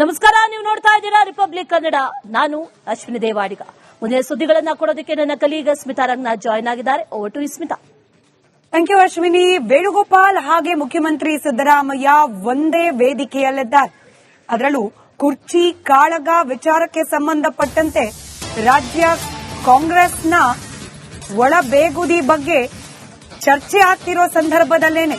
ನಮಸ್ಕಾರ, ನೀವು ನೋಡ್ತಾ ಇದ್ದೀರಾ ರಿಪಬ್ಲಿಕ್ ಕನ್ನಡ. ನಾನು ಅಶ್ವಿನಿ ದೇವಾಡಿಗ. ಮುಂದಿನ ಸುದ್ದಿಗಳನ್ನ ಕೊಡೋದಕ್ಕೆ ನನ್ನ ಕಲೀಗ ಸ್ಮಿತಾ ರಂಗನಾಥ್ ಜಾಯ್ನ್ ಆಗಿದ್ದಾರೆ. Over to Smitha. Thank you Ashwini. Venugopal ಹಾಗೆ ಮುಖ್ಯಮಂತ್ರಿ ಸಿದ್ದರಾಮಯ್ಯ ಒಂದೇ ವೇದಿಕೆಯಲ್ಲಿದ್ದಾರೆ. ಅದರಲ್ಲೂ ಕುರ್ಚಿ ಕಾಳಗ ವಿಚಾರಕ್ಕೆ ಸಂಬಂಧಪಟ್ಟಂತೆ ರಾಜ್ಯ ಕಾಂಗ್ರೆಸ್ನ ಒಳಬೇಗುದಿ ಬಗ್ಗೆ ಚರ್ಚೆ ಆಗ್ತಿರೋ ಸಂದರ್ಭದಲ್ಲೇನೆ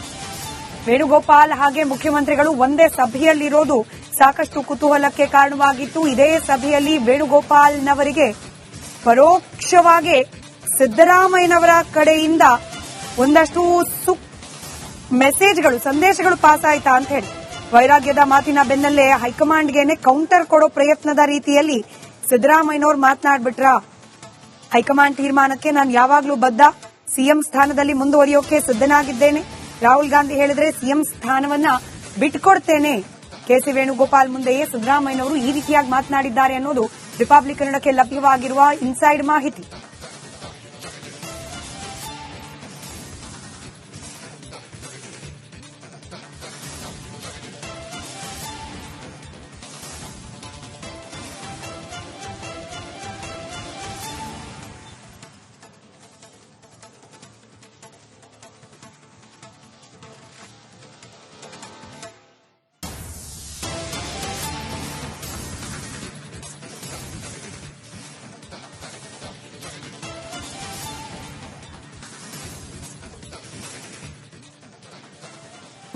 ವೇಣುಗೋಪಾಲ್ ಹಾಗೆ ಮುಖ್ಯಮಂತ್ರಿಗಳು ಒಂದೇ ಸಭೆಯಲ್ಲಿರೋದು ಸಾಕಷ್ಟು ಕುತೂಹಲಕ್ಕೆ ಕಾರಣವಾಗಿತ್ತು. ಇದೇ ಸಭೆಯಲ್ಲಿ ವೇಣುಗೋಪಾಲ್ನವರಿಗೆ ಪರೋಕ್ಷವಾಗಿ ಸಿದ್ದರಾಮಯ್ಯನವರ ಕಡೆಯಿಂದ ಒಂದಷ್ಟು ಮೆಸೇಜ್ಗಳು, ಸಂದೇಶಗಳು ಪಾಸ್ ಆಯ್ತಾ ಅಂತ ಹೇಳಿ ವೈರಾಗ್ಯದ ಮಾತಿನ ಬೆನ್ನಲ್ಲೇ ಹೈಕಮಾಂಡ್ಗೆನೆ ಕೌಂಟರ್ ಕೊಡೋ ಪ್ರಯತ್ನದ ರೀತಿಯಲ್ಲಿ ಸಿದ್ದರಾಮಯ್ಯನವರು ಮಾತನಾಡ್ಬಿಟ್ರ. ಹೈಕಮಾಂಡ್ ತೀರ್ಮಾನಕ್ಕೆ ನಾನು ಯಾವಾಗಲೂ ಬದ್ಧ, ಸಿಎಂ ಸ್ಥಾನದಲ್ಲಿ ಮುಂದುವರಿಯೋಕೆ ಸಿದ್ದನಾಗಿದ್ದೇನೆ. ರಾಹುಲ್ ಗಾಂಧಿ ಹೇಳಿದ್ರೆ ಸಿಎಂ ಸ್ಥಾನವನ್ನ ಬಿಟ್ಕೊಡ್ತೇನೆ. ಕೆಸಿ ವೇಣುಗೋಪಾಲ್ ಮುಂದೆಯೇ ಸಿದ್ದರಾಮಯ್ಯನವರು ಈ ರೀತಿಯಾಗಿ ಮಾತನಾಡಿದ್ದಾರೆ ಅನ್ನೋದು ರಿಪಬ್ಲಿಕ್ ಕನ್ನಡಕ್ಕೆ ಲಭ್ಯವಾಗಿರುವ ಇನ್ಸೈಡ್ ಮಾಹಿತಿ.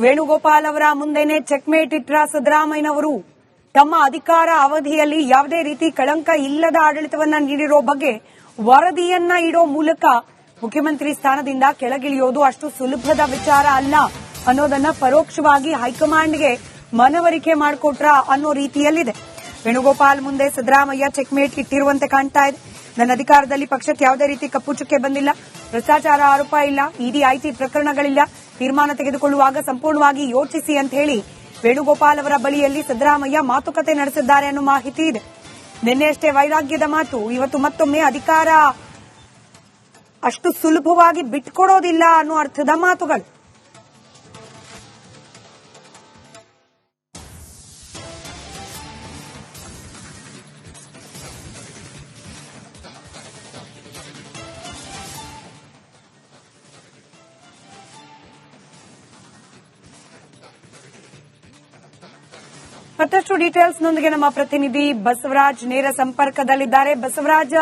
ವೇಣುಗೋಪಾಲ್ ಅವರ ಮುಂದೆನೆ ಚೆಕ್ಮೇಟ್ ಇಟ್ರ ಸಿದ್ದರಾಮಯ್ಯನವರು. ತಮ್ಮ ಅಧಿಕಾರ ಅವಧಿಯಲ್ಲಿ ಯಾವುದೇ ರೀತಿ ಕಳಂಕ ಇಲ್ಲದ ಆಡಳಿತವನ್ನ ನೀಡಿರೋ ಬಗ್ಗೆ ವರದಿಯನ್ನ ಇಡೋ ಮೂಲಕ ಮುಖ್ಯಮಂತ್ರಿ ಸ್ಥಾನದಿಂದ ಕೆಳಗಿಳಿಯೋದು ಅಷ್ಟು ಸುಲಭದ ವಿಚಾರ ಅಲ್ಲ ಅನ್ನೋದನ್ನ ಪರೋಕ್ಷವಾಗಿ ಹೈಕಮಾಂಡ್ಗೆ ಮನವರಿಕೆ ಮಾಡಿಕೊಟ್ರ ಅನ್ನೋ ರೀತಿಯಲ್ಲಿದೆ. ವೇಣುಗೋಪಾಲ್ ಮುಂದೆ ಸಿದ್ದರಾಮಯ್ಯ ಚೆಕ್ಮೇಟ್ ಇಟ್ಟಿರುವಂತೆ ಕಾಣ್ತಾ ಇದೆ. ನನ್ನ ಅಧಿಕಾರದಲ್ಲಿ ಪಕ್ಷಕ್ಕೆ ಯಾವುದೇ ರೀತಿ ಕಪ್ಪು ಚುಕ್ಕೆ ಬಂದಿಲ್ಲ, ಭ್ರಷ್ಟಾಚಾರ ಆರೋಪ ಇಲ್ಲ, ಇಡಿ ಐಟಿ ಪ್ರಕರಣಗಳಿಲ್ಲ, ತೀರ್ಮಾನ ತೆಗೆದುಕೊಳ್ಳುವಾಗ ಸಂಪೂರ್ಣವಾಗಿ ಯೋಚಿಸಿ ಅಂತ ಹೇಳಿ ವೇಣುಗೋಪಾಲ್ ಅವರ ಬಳಿಯಲ್ಲಿ ಸಿದ್ದರಾಮಯ್ಯ ಮಾತುಕತೆ ನಡೆಸಿದ್ದಾರೆ ಅನ್ನೋ ಮಾಹಿತಿ ಇದೆ. ನಿನ್ನೆಯಷ್ಟೇ ವೈರಾಗ್ಯದ ಮಾತು, ಇವತ್ತು ಮತ್ತೊಮ್ಮೆ ಅಧಿಕಾರ ಅಷ್ಟು ಸುಲಭವಾಗಿ ಬಿಟ್ಕೊಡೋದಿಲ್ಲ ಅನ್ನೋ ಅರ್ಥದ ಮಾತುಗಳು. ಮತ್ತಷ್ಟು ಡೀಟೇಲ್ಸ್ ನೊಂದಿಗೆ ನಮ್ಮ ಪ್ರತಿನಿಧಿ ಬಸವರಾಜ್ ನೇರ ಸಂಪರ್ಕದಲ್ಲಿದ್ದಾರೆ. ಬಸವರಾಜ್,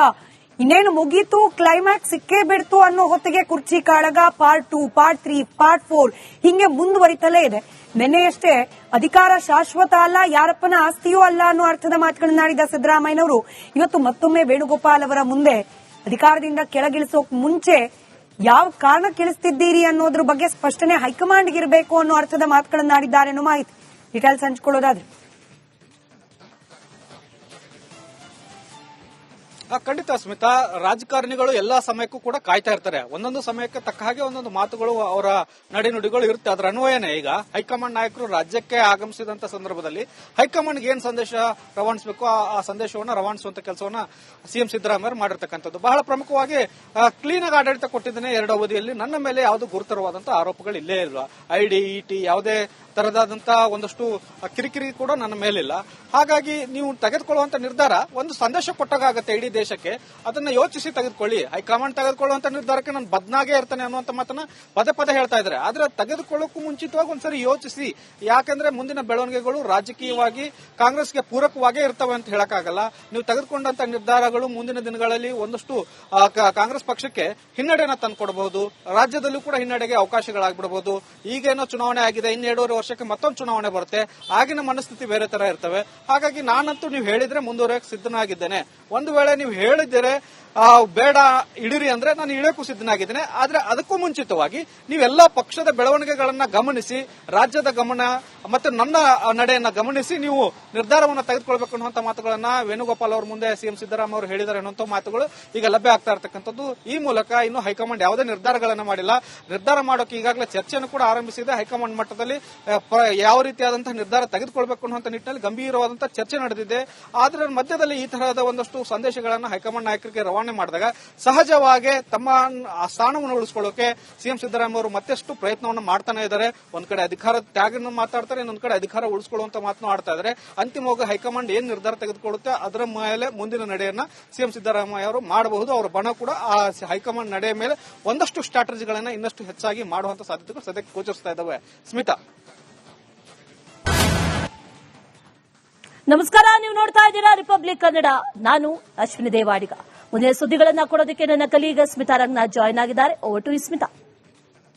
ಇನ್ನೇನು ಮುಗೀತು, ಕ್ಲೈಮ್ಯಾಕ್ಸ್ ಸಿಕ್ಕೇ ಬಿಡ್ತು ಅನ್ನೋ ಹೊತ್ತಿಗೆ ಕುರ್ಚಿ ಕಾಳಗ ಪಾರ್ಟ್ 2, ಪಾರ್ಟ್ 3, ಪಾರ್ಟ್ 4 ಹಿಂಗೆ ಮುಂದುವರಿತಲೇ ಇದೆ. ನಿನ್ನೆಯಷ್ಟೇ ಅಧಿಕಾರ ಶಾಶ್ವತ ಅಲ್ಲ, ಯಾರಪ್ಪನ ಆಸ್ತಿಯೂ ಅಲ್ಲ ಅನ್ನೋ ಅರ್ಥದ ಮಾತುಗಳನ್ನಾಡಿದ ಸಿದ್ದರಾಮಯ್ಯನವರು ಇವತ್ತು ಮತ್ತೊಮ್ಮೆ ವೇಣುಗೋಪಾಲ್ ಅವರ ಮುಂದೆ ಅಧಿಕಾರದಿಂದ ಕೆಳಗಿಳಿಸೋಕ್ ಮುಂಚೆ ಯಾವ ಕಾರಣಕ್ಕೆ ಇಳಿಸ್ತಿದ್ದೀರಿ ಅನ್ನೋದ್ರ ಬಗ್ಗೆ ಸ್ಪಷ್ಟನೆ ಹೈಕಮಾಂಡ್ಗೆ ಇರಬೇಕು ಅನ್ನೋ ಅರ್ಥದ ಮಾತುಗಳನ್ನಾಡಿದ್ದಾರೆ ಅನ್ನೋ ಮಾಹಿತಿ. ಡೀಟೇಲ್ಸ್ ಹಂಚಿಕೊಳ್ಳೋದಾದ್ರೆ ಖಂಡಿತ ಸ್ಮಿತಾ, ರಾಜಕಾರಣಿಗಳು ಎಲ್ಲಾ ಸಮಯಕ್ಕೂ ಕೂಡ ಕಾಯ್ತಾ ಇರ್ತಾರೆ. ಒಂದೊಂದು ಸಮಯಕ್ಕೆ ತಕ್ಕ ಹಾಗೆ ಒಂದೊಂದು ಮಾತುಗಳು, ಅವರ ನಡೆನುಡಿಗಳು ಇರುತ್ತೆ. ಅದರ ಅನ್ವಯನೇ ಈಗ ಹೈಕಮಾಂಡ್ ನಾಯಕರು ರಾಜ್ಯಕ್ಕೆ ಆಗಮಿಸಿದಂತ ಸಂದರ್ಭದಲ್ಲಿ ಹೈಕಮಾಂಡ್ಗೆ ಏನ್ ಸಂದೇಶ ರವಾನಿಸಬೇಕು ಆ ಸಂದೇಶವನ್ನು ರವಾನಿಸುವಂತ ಕೆಲಸವನ್ನ ಸಿಎಂ ಸಿದ್ದರಾಮಯ್ಯ ಮಾಡಿರ್ತಕ್ಕಂಥದ್ದು. ಬಹಳ ಪ್ರಮುಖವಾಗಿ ಕ್ಲೀನ್ ಆಗಿ ಆಡಳಿತ ಕೊಟ್ಟಿದ್ದೇನೆ 2 ಅವಧಿಯಲ್ಲಿ, ನನ್ನ ಮೇಲೆ ಯಾವುದು ಗುರುತರವಾದಂತಹ ಆರೋಪಗಳು ಇಲ್ಲೇ ಇಲ್ವಾ, ಐಡಿ ಇಟಿ ಯಾವುದೇ ತರದಾದಂತಹ ಒಂದಷ್ಟು ಕಿರಿಕಿರಿ ಕೂಡ ನನ್ನ ಮೇಲಿಲ್ಲ. ಹಾಗಾಗಿ ನೀವು ತೆಗೆದುಕೊಳ್ಳುವಂತ ನಿರ್ಧಾರ ಒಂದು ಸಂದೇಶ ಕೊಟ್ಟಾಗತ್ತೆ ಇಡೀ ದೇಶಕ್ಕೆ. ಅದನ್ನ ಯೋಚಿಸಿ ತೆಗೆದುಕೊಳ್ಳಿ. ಹೈಕಮಾಂಡ್ ತೆಗೆದುಕೊಳ್ಳುವಂತ ನಿರ್ಧಾರಕ್ಕೆ ನಾನು ಬದ್ನಾಗೆ ಇರ್ತೇನೆ ಅನ್ನುವಂತ ಮಾತನ್ನ ಪದೇ ಪದೇ ಹೇಳ್ತಾ ಇದ್ದಾರೆ. ಆದ್ರೆ ತೆಗೆದುಕೊಳ್ಳೋಕ್ಕೂ ಮುಂಚಿತವಾಗಿ ಒಂದ್ಸರಿ ಯೋಚಿಸಿ. ಯಾಕಂದ್ರೆ ಮುಂದಿನ ಬೆಳವಣಿಗೆಗಳು ರಾಜಕೀಯವಾಗಿ ಕಾಂಗ್ರೆಸ್ಗೆ ಪೂರಕವಾಗೇ ಇರ್ತವೆ ಅಂತ ಹೇಳಕ್ಕಾಗಲ್ಲ. ನೀವು ತೆಗೆದುಕೊಂಡಂತ ನಿರ್ಧಾರಗಳು ಮುಂದಿನ ದಿನಗಳಲ್ಲಿ ಒಂದಷ್ಟು ಕಾಂಗ್ರೆಸ್ ಪಕ್ಷಕ್ಕೆ ಹಿನ್ನಡೆನ ತಂದುಕೊಡಬಹುದು. ರಾಜ್ಯದಲ್ಲೂ ಕೂಡ ಹಿನ್ನಡೆಗೆ ಅವಕಾಶಗಳಾಗ್ಬಿಡಬಹುದು. ಈಗೇನೋ ಚುನಾವಣೆ ಆಗಿದೆ, 2.5 ವರ್ಷಕ್ಕೆ ಮತ್ತೊಂದು ಚುನಾವಣೆ ಬರುತ್ತೆ, ಆಗಿನ ಮನಸ್ಥಿತಿ ಬೇರೆ ತರ ಇರ್ತವೆ. ಹಾಗಾಗಿ ನಾನಂತೂ ನೀವು ಹೇಳಿದ್ರೆ ಮುಂದುವರೆಯಕ್ಕೆ ಸಿದ್ಧನಾಗಿದ್ದೇನೆ. ಒಂದು ವೇಳೆ ನೀವು ಹೇಳಿದರೆ ಬೇಡ ಇಳಿರಿ ಅಂದ್ರೆ ನಾನು ಇಳಿಯಕ್ಕೂ ಸಿದ್ಧನಾಗಿದ್ದೇನೆ. ಆದ್ರೆ ಅದಕ್ಕೂ ಮುಂಚಿತವಾಗಿ ನೀವೆಲ್ಲ ಪಕ್ಷದ ಬೆಳವಣಿಗೆಗಳನ್ನ ಗಮನಿಸಿ, ರಾಜ್ಯದ ಗಮನ ಮತ್ತೆ ನನ್ನ ನಡೆಯನ್ನ ಗಮನಿಸಿ ನೀವು ನಿರ್ಧಾರವನ್ನು ತೆಗೆದುಕೊಳ್ಬೇಕು ಅನ್ನುವಂತ ಮಾತುಗಳನ್ನ ವೇಣುಗೋಪಾಲ್ ಅವರ ಮುಂದೆ ಸಿಎಂ ಸಿದ್ದರಾಮಯ್ಯ ಅವರು ಹೇಳಿದ್ದಾರೆ ಅನ್ನುವಂತ ಮಾತುಗಳು ಈಗ ಲಭ್ಯ ಆಗ್ತಾ ಇರತಕ್ಕಂಥದ್ದು. ಈ ಮೂಲಕ ಇನ್ನು ಹೈಕಮಾಂಡ್ ಯಾವುದೇ ನಿರ್ಧಾರಗಳನ್ನ ಮಾಡಿಲ್ಲ. ನಿರ್ಧಾರ ಮಾಡೋಕೆ ಈಗಾಗಲೇ ಚರ್ಚೆಯನ್ನು ಕೂಡ ಆರಂಭಿಸಿದೆ ಹೈಕಮಾಂಡ್ ಮಟ್ಟದಲ್ಲಿ. ಯಾವ ರೀತಿಯಾದಂತಹ ನಿರ್ಧಾರ ತೆಗೆದುಕೊಳ್ಬೇಕು ಅನ್ನುವಂತ ನಿಟ್ಟಿನಲ್ಲಿ ಗಂಭೀರವಾದಂತಹ ಚರ್ಚೆ ನಡೆದಿದೆ. ಆದ್ರೆ ಮಧ್ಯದಲ್ಲಿ ಈ ತರಹದ ಒಂದಷ್ಟು ಸಂದೇಶಗಳನ್ನು ಹೈಕಮಾಂಡ್ ನಾಯಕರಿಗೆ ರವಾನೆ ಮಾಡಿದಾಗ ಸಹಜವಾಗಿ ತಮ್ಮ ಸ್ಥಾನವನ್ನು ಉಳಿಸಿಕೊಳ್ಳೋಕೆ ಸಿಎಂ ಸಿದ್ದರಾಮಯ್ಯ ಅವರು ಮತ್ತಷ್ಟು ಪ್ರಯತ್ನವನ್ನು ಮಾಡ್ತಾನೆ ಇದ್ದಾರೆ. ಒಂದ್ ಕಡೆ ಅಧಿಕಾರ ತ್ಯಾಗವನ್ನು ಮಾತಾಡ್ತಾರೆ, ಇನ್ನೊಂದ್ ಕಡೆ ಅಧಿಕಾರ ಉಳಿಸಿಕೊಳ್ಳುವಂತ ಮಾತನ್ನು ಆಡ್ತಾ ಇದ್ದಾರೆ. ಅಂತಿಮವಾಗಿ ಹೈಕಮಾಂಡ್ ಏನ್ ನಿರ್ಧಾರ ತೆಗೆದುಕೊಳ್ಳುತ್ತೆ ಅದರ ಮೇಲೆ ಮುಂದಿನ ನಡೆಯನ್ನ ಸಿಎಂ ಸಿದ್ದರಾಮಯ್ಯ ಅವರು ಮಾಡಬಹುದು. ಅವರ ಬಣ ಕೂಡ ಆ ಹೈಕಮಾಂಡ್ ನಡೆಯ ಮೇಲೆ ಒಂದಷ್ಟು ಸ್ಟ್ರಾಟಜಿಗಳನ್ನ ಇನ್ನಷ್ಟು ಹೆಚ್ಚಾಗಿ ಮಾಡುವಂತ ಸಾಧ್ಯತೆಗಳು ಸದ್ಯಕ್ಕೆ ಗೋಚರಿಸ್ತಾ ಇದ್ದಾವೆ. ಸ್ಮಿತಾ, ನಮಸ್ಕಾರ. ನೀವು ನೋಡ್ತಾ ಇದ್ದೀರಾ ರಿಪಬ್ಲಿಕ್ ಕನ್ನಡ. ನಾನು ಅಶ್ವಿನಿ ದೇವಾಡಿಗ. ಮುಂದಿನ ಸುದ್ದಿಗಳನ್ನ ಕೊಡೋದಕ್ಕೆ ನನ್ನ ಕಲೀಗ ಸ್ಮಿತಾ ರಂಗನಾಥ್ ಜಾಯ್ನ್ ಆಗಿದ್ದಾರೆ. Over to Smitha.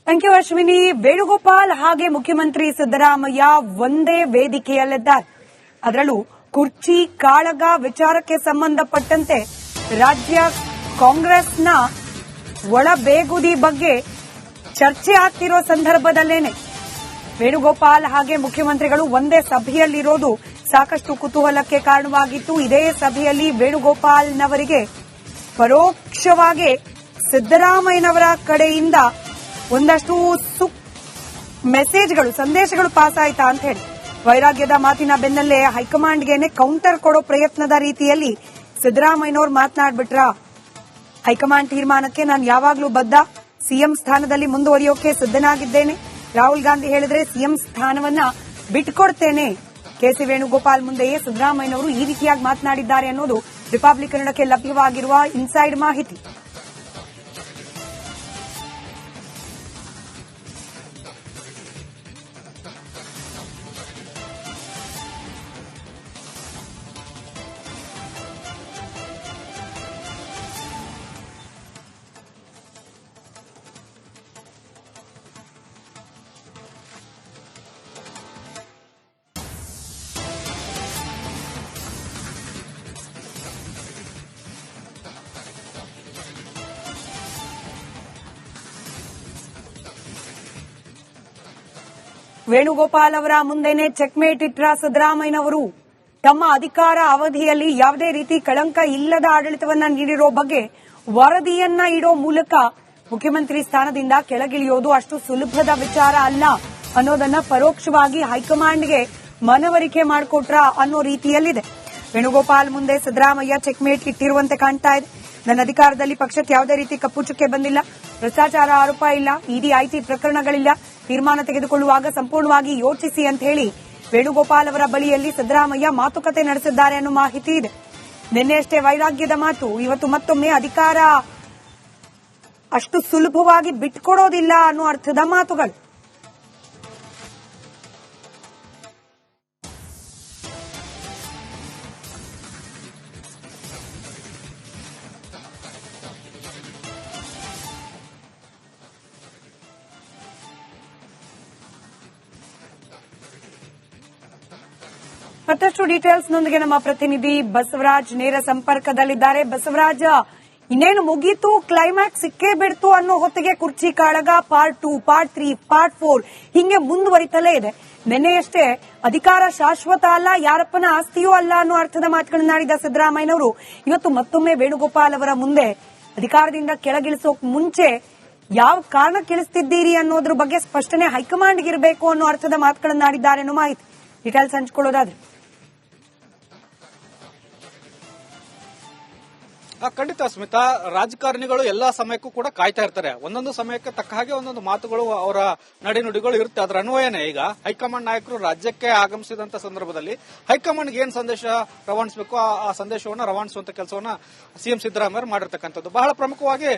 Thank you Ashwini. Venugopal ಹಾಗೆ ಮುಖ್ಯಮಂತ್ರಿ ಸಿದ್ದರಾಮಯ್ಯ ಒಂದೇ ವೇದಿಕೆಯಲ್ಲಿದ್ದಾರೆ. ಅದರಲ್ಲೂ ಕುರ್ಚಿ ಕಾಳಗ ವಿಚಾರಕ್ಕೆ ಸಂಬಂಧಪಟ್ಟಂತೆ ರಾಜ್ಯ ಕಾಂಗ್ರೆಸ್ನ ಒಳಬೇಗುದಿ ಬಗ್ಗೆ ಚರ್ಚೆ ಆಗ್ತಿರೋ ಸಂದರ್ಭದಲ್ಲೇನೆ ವೇಣುಗೋಪಾಲ್ ಹಾಗೆ ಮುಖ್ಯಮಂತ್ರಿಗಳು ಒಂದೇ ಸಭೆಯಲ್ಲಿರೋದು ಸಾಕಷ್ಟು ಕುತೂಹಲಕ್ಕೆ ಕಾರಣವಾಗಿತ್ತು. ಇದೇ ಸಭೆಯಲ್ಲಿ ವೇಣುಗೋಪಾಲ್ನವರಿಗೆ ಪರೋಕ್ಷವಾಗಿ ಸಿದ್ದರಾಮಯ್ಯನವರ ಕಡೆಯಿಂದ ಒಂದಷ್ಟು ಸಂದೇಶಗಳು ಪಾಸ್ ಆಯ್ತಾ ಅಂತ ಹೇಳಿ ವೈರಾಗ್ಯದ ಮಾತಿನ ಬೆನ್ನಲ್ಲೇ ಹೈಕಮಾಂಡ್ಗೆನೆ ಕೌಂಟರ್ ಕೊಡೋ ಪ್ರಯತ್ನದ ರೀತಿಯಲ್ಲಿ ಸಿದ್ದರಾಮಯ್ಯನವರು ಮಾತನಾಡ್ಬಿಟ್ರ. ಹೈಕಮಾಂಡ್ ತೀರ್ಮಾನಕ್ಕೆ ನಾನು ಯಾವಾಗ್ಲೂ ಬದ್ಧ, ಸಿಎಂ ಸ್ಥಾನದಲ್ಲಿ ಮುಂದುವರಿಯೋಕೆ ಸಿದ್ದನಾಗಿದ್ದೇನೆ. ರಾಹುಲ್ ಗಾಂಧಿ ಹೇಳಿದ್ರೆ ಸಿಎಂ ಸ್ಥಾನವನ್ನ ಬಿಟ್ಕೊಡ್ತೇನೆ. ಕೆಸಿ ವೇಣುಗೋಪಾಲ್ ಮುಂದೆಯೇ ಸಿದ್ದರಾಮಯ್ಯನವರು ಈ ರೀತಿಯಾಗಿ ಮಾತನಾಡಿದ್ದಾರೆ ಅನ್ನೋದು ರಿಪಬ್ಲಿಕ್ ಕನ್ನಡಕ್ಕೆ ಲಭ್ಯವಾಗಿರುವ ಇನ್ಸೈಡ್ ಮಾಹಿತಿ. ವೇಣುಗೋಪಾಲ್ ಅವರ ಮುಂದೆನೆ ಚೆಕ್ಮೇಟ್ ಇಟ್ರ ಸಿದ್ದರಾಮಯ್ಯನವರು ತಮ್ಮ ಅಧಿಕಾರ ಅವಧಿಯಲ್ಲಿ ಯಾವುದೇ ರೀತಿ ಕಳಂಕ ಇಲ್ಲದ ಆಡಳಿತವನ್ನ ನೀಡಿರೋ ಬಗ್ಗೆ ವರದಿಯನ್ನ ಇಡೋ ಮೂಲಕ ಮುಖ್ಯಮಂತ್ರಿ ಸ್ಥಾನದಿಂದ ಕೆಳಗಿಳಿಯೋದು ಅಷ್ಟು ಸುಲಭದ ವಿಚಾರ ಅಲ್ಲ ಅನ್ನೋದನ್ನ ಪರೋಕ್ಷವಾಗಿ ಹೈಕಮಾಂಡ್ಗೆ ಮನವರಿಕೆ ಮಾಡಿಕೊಟ್ರ ಅನ್ನೋ ರೀತಿಯಲ್ಲಿದೆ. ವೇಣುಗೋಪಾಲ್ ಮುಂದೆ ಸಿದ್ದರಾಮಯ್ಯ ಚೆಕ್ಮೇಟ್ ಇಟ್ಟಿರುವಂತೆ ಕಾಣ್ತಾ ಇದೆ. ನನ್ನ ಅಧಿಕಾರದಲ್ಲಿ ಪಕ್ಷಕ್ಕೆ ಯಾವುದೇ ರೀತಿ ಕಪ್ಪು ಚುಕ್ಕೆ ಬಂದಿಲ್ಲ, ಭ್ರಷ್ಟಾಚಾರ ಆರೋಪ ಇಲ್ಲ, ಇಡಿ ಐಟಿ ಪ್ರಕರಣಗಳಿಲ್ಲ, ತೀರ್ಮಾನ ತೆಗೆದುಕೊಳ್ಳುವಾಗ ಸಂಪೂರ್ಣವಾಗಿ ಯೋಚಿಸಿ ಅಂತ ಹೇಳಿ ವೇಣುಗೋಪಾಲ್ ಅವರ ಬಳಿಯಲ್ಲಿ ಸಿದ್ದರಾಮಯ್ಯ ಮಾತುಕತೆ ನಡೆಸಿದ್ದಾರೆ ಅನ್ನೋ ಮಾಹಿತಿ ಇದೆ. ನಿನ್ನೆಯಷ್ಟೇ ವೈರಾಗ್ಯದ ಮಾತು, ಇವತ್ತು ಮತ್ತೊಮ್ಮೆ ಅಧಿಕಾರ ಅಷ್ಟು ಸುಲಭವಾಗಿ ಬಿಟ್ಕೊಡೋದಿಲ್ಲ ಅನ್ನೋ ಅರ್ಥದ ಮಾತುಗಳು. ಮತ್ತಷ್ಟು ಡೀಟೇಲ್ಸ್ನೊಂದಿಗೆ ನಮ್ಮ ಪ್ರತಿನಿಧಿ ಬಸವರಾಜ್ ನೇರ ಸಂಪರ್ಕದಲ್ಲಿದ್ದಾರೆ. ಬಸವರಾಜ್, ಇನ್ನೇನು ಮುಗೀತು, ಕ್ಲೈಮ್ಯಾಕ್ಸ್ ಸಿಕ್ಕೇ ಬಿಡ್ತು ಅನ್ನೋ ಹೊತ್ತಿಗೆ ಕುರ್ಚಿ ಕಾಳಗ ಪಾರ್ಟ್ 2, ಪಾರ್ಟ್ 3, ಪಾರ್ಟ್ 4 ಹಿಂಗೆ ಮುಂದುವರಿತಲೇ ಇದೆ. ನಿನ್ನೆಯಷ್ಟೇ ಅಧಿಕಾರ ಶಾಶ್ವತ ಅಲ್ಲ, ಯಾರಪ್ಪನ ಆಸ್ತಿಯೂ ಅಲ್ಲ ಅನ್ನೋ ಅರ್ಥದ ಮಾತುಗಳನ್ನಾಡಿದ ಸಿದ್ದರಾಮಯ್ಯನವರು ಇವತ್ತು ಮತ್ತೊಮ್ಮೆ ವೇಣುಗೋಪಾಲ್ ಅವರ ಮುಂದೆ ಅಧಿಕಾರದಿಂದ ಕೆಳಗಿಳಿಸೋಕ್ ಮುಂಚೆ ಯಾವ ಕಾರಣಕ್ಕೆ ಇಳಿಸ್ತಿದ್ದೀರಿ ಅನ್ನೋದ್ರ ಬಗ್ಗೆ ಸ್ಪಷ್ಟನೆ ಹೈಕಮಾಂಡ್ಗೆ ಇರಬೇಕು ಅನ್ನೋ ಅರ್ಥದ ಮಾತುಗಳನ್ನಾಡಿದ್ದಾರೆ ಅನ್ನೋ ಮಾಹಿತಿ. ಡೀಟೇಲ್ಸ್ ಹಂಚಿಕೊಳ್ಳೋದಾದ್ರೆ ಖಂಡಿತ ಸ್ಮಿತಾ, ರಾಜಕಾರಣಿಗಳು ಎಲ್ಲಾ ಸಮಯಕ್ಕೂ ಕೂಡ ಕಾಯ್ತಾ ಇರ್ತಾರೆ. ಒಂದೊಂದು ಸಮಯಕ್ಕೆ ತಕ್ಕ ಹಾಗೆ ಒಂದೊಂದು ಮಾತುಗಳು ಅವರ ನಡೆನುಡಿಗಳು ಇರುತ್ತೆ. ಅದರ ಅನ್ವಯನೇ ಈಗ ಹೈಕಮಾಂಡ್ ನಾಯಕರು ರಾಜ್ಯಕ್ಕೆ ಆಗಮಿಸಿದಂತ ಸಂದರ್ಭದಲ್ಲಿ ಹೈಕಮಾಂಡ್ಗೆ ಏನ್ ಸಂದೇಶ ರವಾನಿಸಬೇಕು ಆ ಸಂದೇಶವನ್ನು ರವಾನಿಸುವಂತ ಕೆಲಸವನ್ನ ಸಿಎಂ ಸಿದ್ದರಾಮಯ್ಯ ಮಾಡಿರ್ತಕ್ಕಂಥದ್ದು. ಬಹಳ ಪ್ರಮುಖವಾಗಿ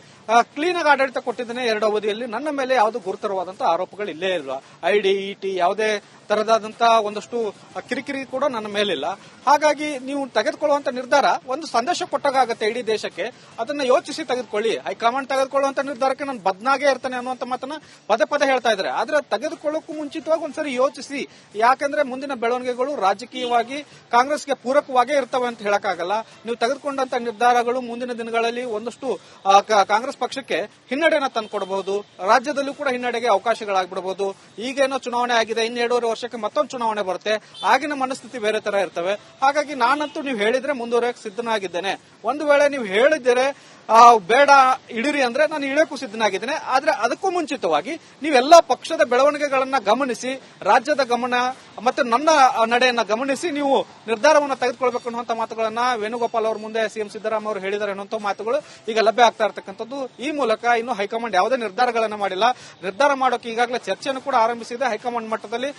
ಕ್ಲೀನ್ ಆಗಿ ಆಡಳಿತ ಕೊಟ್ಟಿದ್ದೇನೆ 2 ಅವಧಿಯಲ್ಲಿ, ನನ್ನ ಮೇಲೆ ಯಾವುದು ಗುರುತರವಾದಂತಹ ಆರೋಪಗಳು ಇಲ್ಲೇ ಇಲ್ವಾ, ಐಡಿ ಇಟಿ ಯಾವುದೇ ತರದಾದಂತಹ ಒಂದಷ್ಟು ಕಿರಿಕಿರಿ ಕೂಡ ನನ್ನ ಮೇಲಿಲ್ಲ. ಹಾಗಾಗಿ ನೀವು ತೆಗೆದುಕೊಳ್ಳುವಂತ ನಿರ್ಧಾರ ಒಂದು ಸಂದೇಶ ಕೊಟ್ಟಾಗತ್ತೆ ಇಡೀ ದೇಶಕ್ಕೆ. ಅದನ್ನ ಯೋಚಿಸಿ ತೆಗೆದುಕೊಳ್ಳಿ. ಹೈಕಮಾಂಡ್ ತೆಗೆದುಕೊಳ್ಳುವಂತ ನಿರ್ಧಾರಕ್ಕೆ ನಾನು ಬದ್ನಾಗೆ ಇರ್ತೇನೆ ಅನ್ನುವಂತ ಮಾತನ್ನ ಪದೇ ಪದೇ ಹೇಳ್ತಾ ಇದ್ದಾರೆ. ಆದ್ರೆ ತೆಗೆದುಕೊಳ್ಳೋಕ್ಕೂ ಮುಂಚಿತವಾಗಿ ಒಂದ್ಸರಿ ಯೋಚಿಸಿ. ಯಾಕಂದ್ರೆ ಮುಂದಿನ ಬೆಳವಣಿಗೆಗಳು ರಾಜಕೀಯವಾಗಿ ಕಾಂಗ್ರೆಸ್ಗೆ ಪೂರಕವಾಗೇ ಇರ್ತವೆ ಅಂತ ಹೇಳಕ್ಕಾಗಲ್ಲ. ನೀವು ತೆಗೆದುಕೊಂಡಂತ ನಿರ್ಧಾರಗಳು ಮುಂದಿನ ದಿನಗಳಲ್ಲಿ ಒಂದಷ್ಟು ಕಾಂಗ್ರೆಸ್ ಪಕ್ಷಕ್ಕೆ ಹಿನ್ನಡೆನ ತಂದುಕೊಡಬಹುದು. ರಾಜ್ಯದಲ್ಲೂ ಕೂಡ ಹಿನ್ನಡೆಗೆ ಅವಕಾಶಗಳಾಗ್ಬಿಡಬಹುದು. ಈಗೇನೋ ಚುನಾವಣೆ ಆಗಿದೆ, ಇನ್ನು 2.5 ವರ್ಷ ವರ್ಷಕ್ಕೆ ಮತ್ತೊಂದು ಚುನಾವಣೆ ಬರುತ್ತೆ, ಆಗಿನ ಮನಸ್ಥಿತಿ ಬೇರೆ ತರ ಇರ್ತವೆ. ಹಾಗಾಗಿ ನಾನಂತೂ ನೀವು ಹೇಳಿದ್ರೆ ಮುಂದುವರೆಯಕ್ಕೆ ಸಿದ್ಧನಾಗಿದ್ದೇನೆ. ಒಂದು ವೇಳೆ ನೀವು ಹೇಳಿದರೆ ಬೇಡ ಇಳಿರಿ ಅಂದ್ರೆ ನಾನು ಇಳಿಯಕ್ಕೂ ಸಿದ್ಧನಾಗಿದ್ದೇನೆ. ಆದ್ರೆ ಅದಕ್ಕೂ ಮುಂಚಿತವಾಗಿ ನೀವೆಲ್ಲ ಪಕ್ಷದ ಬೆಳವಣಿಗೆಗಳನ್ನ ಗಮನಿಸಿ, ರಾಜ್ಯದ ಗಮನ ಮತ್ತೆ ನನ್ನ ನಡೆಯನ್ನ ಗಮನಿಸಿ ನೀವು ನಿರ್ಧಾರವನ್ನು ತೆಗೆದುಕೊಳ್ಬೇಕು ಅನ್ನುವಂತ ಮಾತುಗಳನ್ನ ವೇಣುಗೋಪಾಲ್ ಅವ್ರ ಮುಂದೆ ಸಿಎಂ ಸಿದ್ದರಾಮಯ್ಯ ಅವರು ಹೇಳಿದ್ದಾರೆ ಅನ್ನುವಂತ ಮಾತುಗಳು ಈಗ ಲಭ್ಯ ಆಗ್ತಾ ಇರತಕ್ಕಂಥದ್ದು. ಈ ಮೂಲಕ ಇನ್ನು ಹೈಕಮಾಂಡ್ ಯಾವುದೇ ನಿರ್ಧಾರಗಳನ್ನ ಮಾಡಿಲ್ಲ. ನಿರ್ಧಾರ ಮಾಡೋಕೆ ಈಗಾಗಲೇ ಚರ್ಚೆಯನ್ನು ಕೂಡ ಆರಂಭಿಸಿದೆ. ಹೈಕಮಾಂಡ್ ಮಟ್ಟದಲ್ಲಿ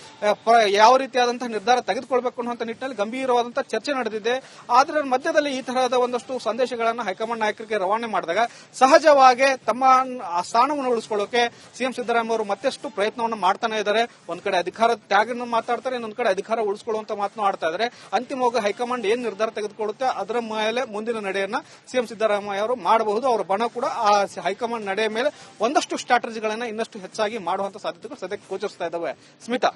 ಯಾವ ರೀತಿಯಾದಂತಹ ನಿರ್ಧಾರ ತೆಗೆದುಕೊಳ್ಬೇಕು ಅನ್ನುವಂತ ನಿಟ್ಟಿನಲ್ಲಿ ಗಂಭೀರವಾದಂತಹ ಚರ್ಚೆ ನಡೆದಿದೆ. ಆದ್ರೆ ಮಧ್ಯದಲ್ಲಿ ಈ ತರಹದ ಒಂದಷ್ಟು ಸಂದೇಶಗಳನ್ನ ಹೈಕಮಾಂಡ್ ನಾಯಕರಿಗೆ ರವಾನೆ ಮಾಡಿದಾಗ ಸಹಜವಾಗಿ ತಮ್ಮ ಸ್ಥಾನವನ್ನು ಉಳಿಸಿಕೊಳ್ಳೋಕೆ ಸಿಎಂ ಸಿದ್ದರಾಮಯ್ಯ ಅವರು ಮತ್ತಷ್ಟು ಪ್ರಯತ್ನವನ್ನು ಮಾಡ್ತಾನೆ ಇದ್ದಾರೆ. ಒಂದ್ ಕಡೆ ಅಧಿಕಾರ ತ್ಯಾಗವನ್ನು ಮಾತಾಡ್ತಾರೆ, ಇನ್ನೊಂದ್ ಕಡೆ ಅಧಿಕಾರ ಉಳಿಸಿಕೊಳ್ಳುವಂತ ಮಾತನ್ನು ಆಡ್ತಾ ಇದ್ದಾರೆ. ಅಂತಿಮವಾಗಿ ಹೈಕಮಾಂಡ್ ಏನ್ ನಿರ್ಧಾರ ತೆಗೆದುಕೊಳ್ಳುತ್ತೆ ಅದರ ಮೇಲೆ ಮುಂದಿನ ನಡೆಯನ್ನ ಸಿಎಂ ಸಿದ್ದರಾಮಯ್ಯ ಅವರು ಮಾಡಬಹುದು. ಅವರ ಬಣ ಕೂಡ ಆ ಹೈಕಮಾಂಡ್ ನಡೆಯ ಮೇಲೆ ಒಂದಷ್ಟು ಸ್ಟ್ರಾಟಜಿಗಳನ್ನ ಇನ್ನಷ್ಟು ಹೆಚ್ಚಾಗಿ ಮಾಡುವಂತ ಸಾಧ್ಯತೆಗಳು ಸದ್ಯಕ್ಕೆ ಗೋಚರಿಸ್ತಾ ಇದ್ದಾವೆ. ಸ್ಮಿತಾ.